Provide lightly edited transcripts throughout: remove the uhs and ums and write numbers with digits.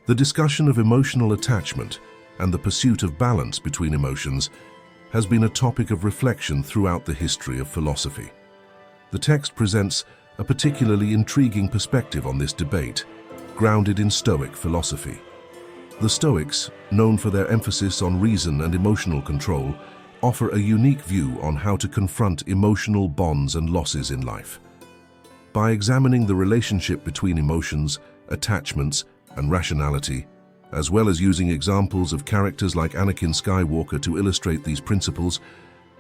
The discussion of emotional attachment and the pursuit of balance between emotions has been a topic of reflection throughout the history of philosophy. The text presents a particularly intriguing perspective on this debate, grounded in Stoic philosophy. The Stoics, known for their emphasis on reason and emotional control, offer a unique view on how to confront emotional bonds and losses in life. By examining the relationship between emotions, attachments, and rationality, as well as using examples of characters like Anakin Skywalker to illustrate these principles,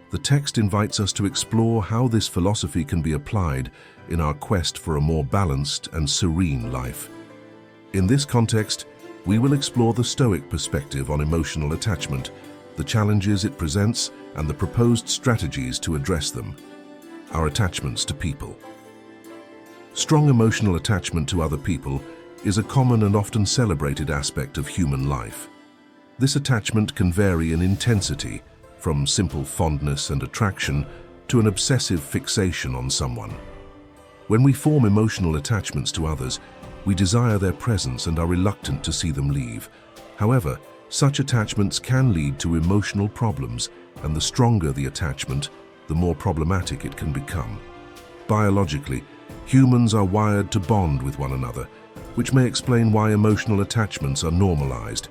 the text invites us to explore how this philosophy can be applied in our quest for a more balanced and serene life. In this context, we will explore the Stoic perspective on emotional attachment, the challenges it presents, and the proposed strategies to address them. Our attachments to people. Strong emotional attachment to other people is a common and often celebrated aspect of human life. This attachment can vary in intensity, from simple fondness and attraction to an obsessive fixation on someone. When we form emotional attachments to others, we desire their presence and are reluctant to see them leave. However, such attachments can lead to emotional problems, and the stronger the attachment, the more problematic it can become. Biologically, humans are wired to bond with one another, which may explain why emotional attachments are normalized.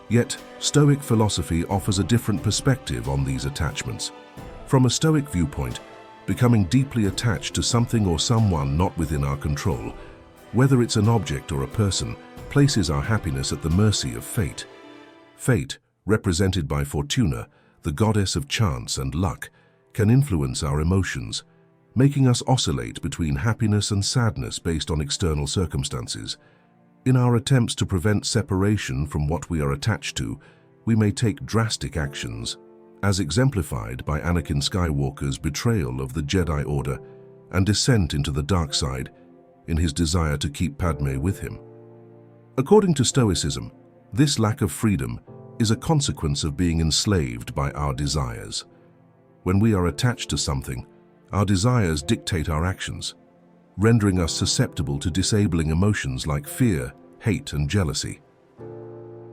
Yet, Stoic philosophy offers a different perspective on these attachments. From a Stoic viewpoint, becoming deeply attached to something or someone not within our control, whether it's an object or a person, places our happiness at the mercy of fate. Fate, represented by Fortuna, the goddess of chance and luck, can influence our emotions, making us oscillate between happiness and sadness based on external circumstances. In our attempts to prevent separation from what we are attached to, we may take drastic actions, as exemplified by Anakin Skywalker's betrayal of the Jedi Order and descent into the dark side in his desire to keep Padme with him. According to Stoicism, this lack of freedom is a consequence of being enslaved by our desires. When we are attached to something, our desires dictate our actions, rendering us susceptible to disabling emotions like fear, hate, and jealousy.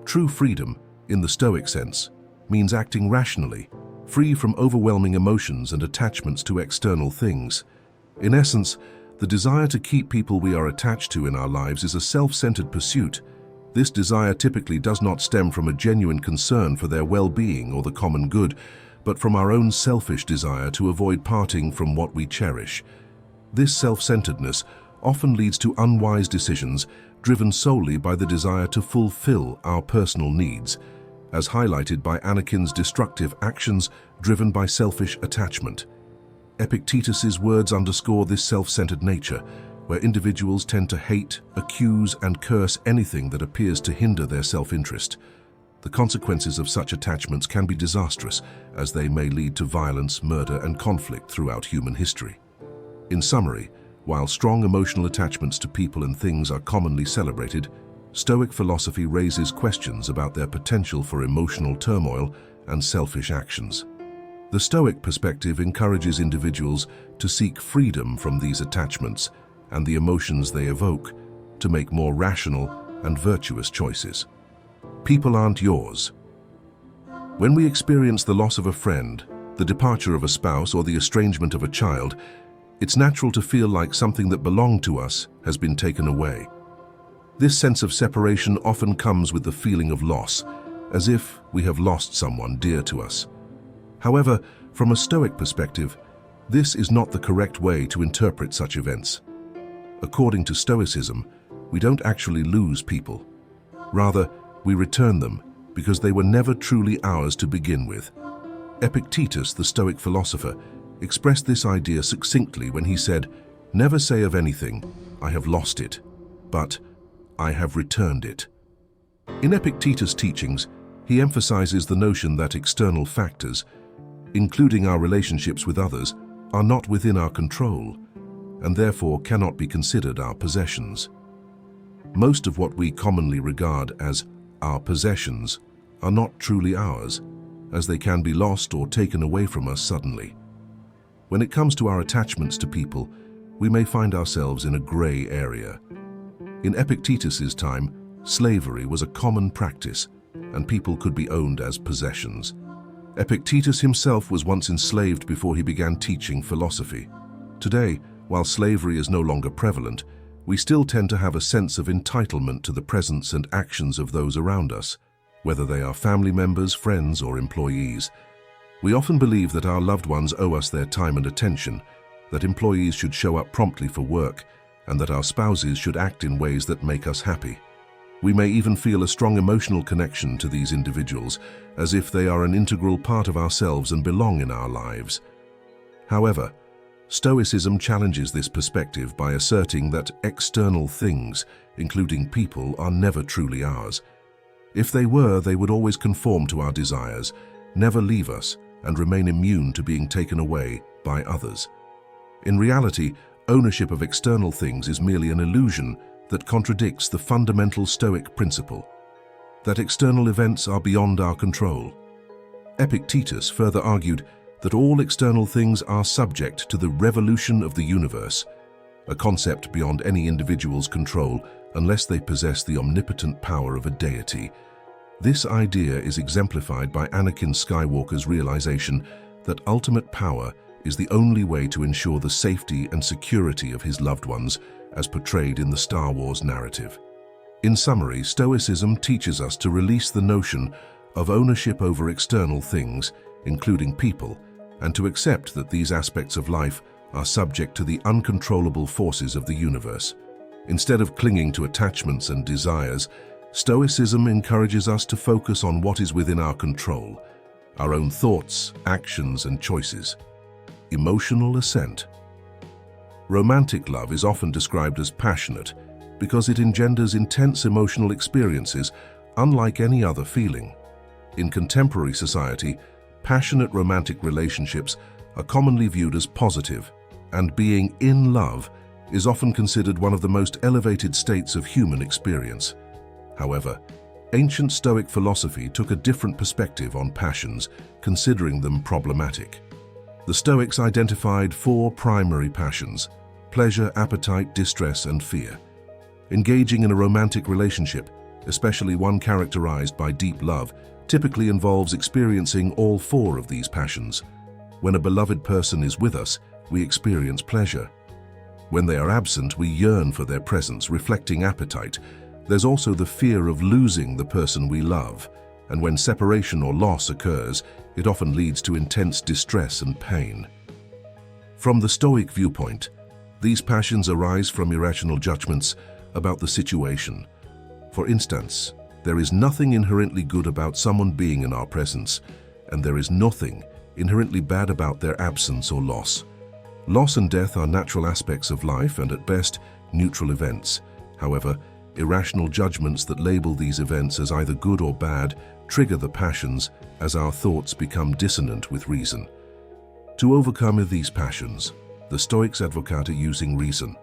True freedom, in the Stoic sense, means acting rationally, free from overwhelming emotions and attachments to external things. In essence, the desire to keep people we are attached to in our lives is a self-centered pursuit. This desire typically does not stem from a genuine concern for their well-being or the common good, but from our own selfish desire to avoid parting from what we cherish. This self-centeredness often leads to unwise decisions driven solely by the desire to fulfill our personal needs, as highlighted by Anakin's destructive actions driven by selfish attachment. Epictetus's words underscore this self-centered nature, where individuals tend to hate, accuse, and curse anything that appears to hinder their self-interest. The consequences of such attachments can be disastrous, as they may lead to violence, murder, and conflict throughout human history. In summary, while strong emotional attachments to people and things are commonly celebrated, Stoic philosophy raises questions about their potential for emotional turmoil and selfish actions. The Stoic perspective encourages individuals to seek freedom from these attachments and the emotions they evoke to make more rational and virtuous choices. People aren't yours. When we experience the loss of a friend, the departure of a spouse, or the estrangement of a child, it's natural to feel like something that belonged to us has been taken away. This sense of separation often comes with the feeling of loss, as if we have lost someone dear to us. However, from a Stoic perspective, this is not the correct way to interpret such events. According to Stoicism, we don't actually lose people. Rather, we return them because they were never truly ours to begin with. Epictetus, the Stoic philosopher, expressed this idea succinctly when he said, "Never say of anything, 'I have lost it,' but 'I have returned it.'" In Epictetus' teachings, he emphasizes the notion that external factors, including our relationships with others, are not within our control, and therefore cannot be considered our possessions. Most of what we commonly regard as our possessions are not truly ours, as they can be lost or taken away from us suddenly. When it comes to our attachments to people, we may find ourselves in a gray area. In Epictetus's time, slavery was a common practice, and people could be owned as possessions. Epictetus himself was once enslaved before he began teaching philosophy. Today, while slavery is no longer prevalent, we still tend to have a sense of entitlement to the presence and actions of those around us, whether they are family members, friends, or employees. We often believe that our loved ones owe us their time and attention, that employees should show up promptly for work, and that our spouses should act in ways that make us happy. We may even feel a strong emotional connection to these individuals, as if they are an integral part of ourselves and belong in our lives. However, Stoicism challenges this perspective by asserting that external things, including people, are never truly ours. If they were, they would always conform to our desires, never leave us, and remain immune to being taken away by others. In reality, ownership of external things is merely an illusion that contradicts the fundamental Stoic principle that external events are beyond our control. Epictetus further argued that all external things are subject to the revolution of the universe, a concept beyond any individual's control unless they possess the omnipotent power of a deity. This idea is exemplified by Anakin Skywalker's realization that ultimate power is the only way to ensure the safety and security of his loved ones, as portrayed in the Star Wars narrative. In summary, Stoicism teaches us to release the notion of ownership over external things, including people, and to accept that these aspects of life are subject to the uncontrollable forces of the universe. Instead of clinging to attachments and desires, Stoicism encourages us to focus on what is within our control, our own thoughts, actions, and choices. Emotional assent. Romantic love is often described as passionate because it engenders intense emotional experiences unlike any other feeling. In contemporary society, passionate romantic relationships are commonly viewed as positive, and being in love is often considered one of the most elevated states of human experience. However, ancient Stoic philosophy took a different perspective on passions, considering them problematic. The Stoics identified 4 primary passions: pleasure, appetite, distress, and fear. Engaging in a romantic relationship, especially one characterized by deep love, typically involves experiencing all 4 of these passions. When a beloved person is with us, we experience pleasure. When they are absent, we yearn for their presence, reflecting appetite. There's also the fear of losing the person we love, and when separation or loss occurs, it often leads to intense distress and pain. From the Stoic viewpoint, these passions arise from irrational judgments about the situation. For instance, there is nothing inherently good about someone being in our presence, and there is nothing inherently bad about their absence or loss. Loss and death are natural aspects of life and, at best, neutral events. However, irrational judgments that label these events as either good or bad trigger the passions as our thoughts become dissonant with reason. To overcome these passions, the Stoics advocate using reason.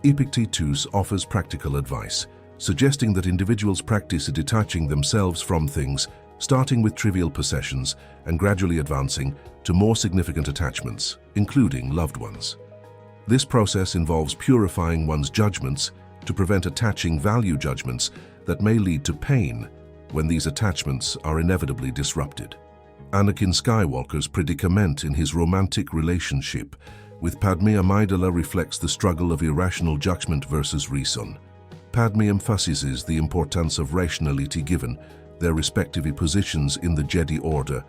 Epictetus offers practical advice, suggesting that individuals practice detaching themselves from things, starting with trivial possessions and gradually advancing to more significant attachments, including loved ones. This process involves purifying one's judgments to prevent attaching value judgments that may lead to pain when these attachments are inevitably disrupted. Anakin Skywalker's predicament in his romantic relationship with Padme Amidala reflects the struggle of irrational judgment versus reason. Padme emphasizes the importance of rationality given their respective positions in the Jedi Order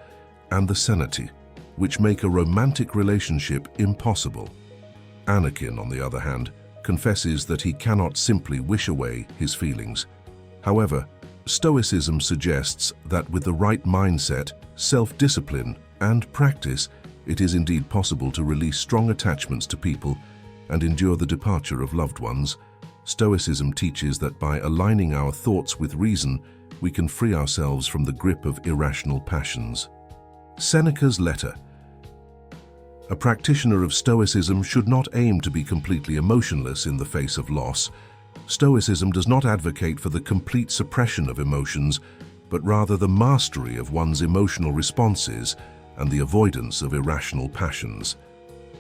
and the Senate, which make a romantic relationship impossible. Anakin, on the other hand, confesses that he cannot simply wish away his feelings. However, Stoicism suggests that with the right mindset, self-discipline, and practice, it is indeed possible to release strong attachments to people and endure the departure of loved ones. Stoicism teaches that by aligning our thoughts with reason, we can free ourselves from the grip of irrational passions. Seneca's letter. A practitioner of Stoicism should not aim to be completely emotionless in the face of loss. Stoicism does not advocate for the complete suppression of emotions, but rather the mastery of one's emotional responses and the avoidance of irrational passions.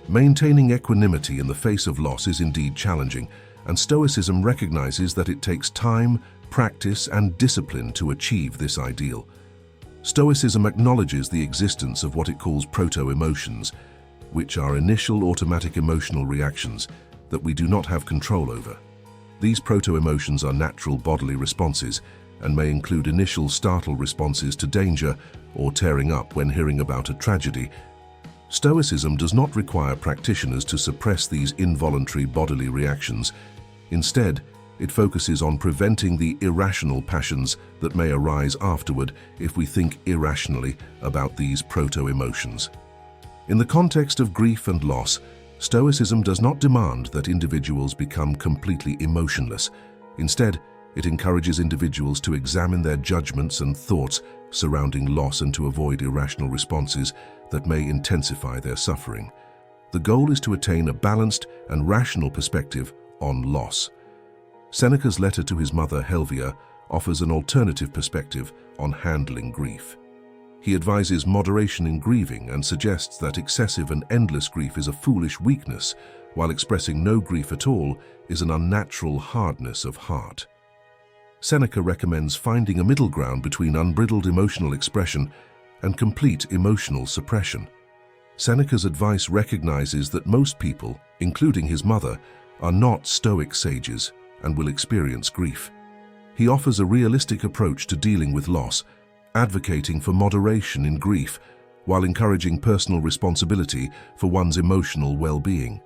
Maintaining equanimity in the face of loss is indeed challenging, and Stoicism recognizes that it takes time, practice, and discipline to achieve this ideal. Stoicism acknowledges the existence of what it calls proto-emotions, which are initial automatic emotional reactions that we do not have control over. These proto-emotions are natural bodily responses and may include initial startle responses to danger or tearing up when hearing about a tragedy. Stoicism does not require practitioners to suppress these involuntary bodily reactions. Instead, it focuses on preventing the irrational passions that may arise afterward if we think irrationally about these proto-emotions. In the context of grief and loss, Stoicism does not demand that individuals become completely emotionless. Instead, it encourages individuals to examine their judgments and thoughts surrounding loss and to avoid irrational responses that may intensify their suffering. The goal is to attain a balanced and rational perspective on loss. Seneca's letter to his mother, Helvia, offers an alternative perspective on handling grief. He advises moderation in grieving and suggests that excessive and endless grief is a foolish weakness, while expressing no grief at all is an unnatural hardness of heart. Seneca recommends finding a middle ground between unbridled emotional expression and complete emotional suppression. Seneca's advice recognizes that most people, including his mother, are not Stoic sages and will experience grief. He offers a realistic approach to dealing with loss, advocating for moderation in grief while encouraging personal responsibility for one's emotional well-being.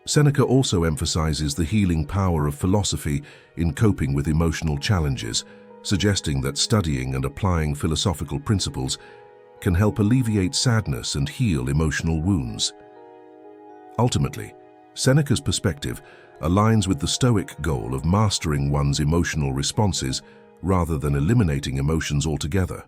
Seneca also emphasizes the healing power of philosophy in coping with emotional challenges, suggesting that studying and applying philosophical principles can help alleviate sadness and heal emotional wounds. Ultimately, Seneca's perspective aligns with the Stoic goal of mastering one's emotional responses rather than eliminating emotions altogether.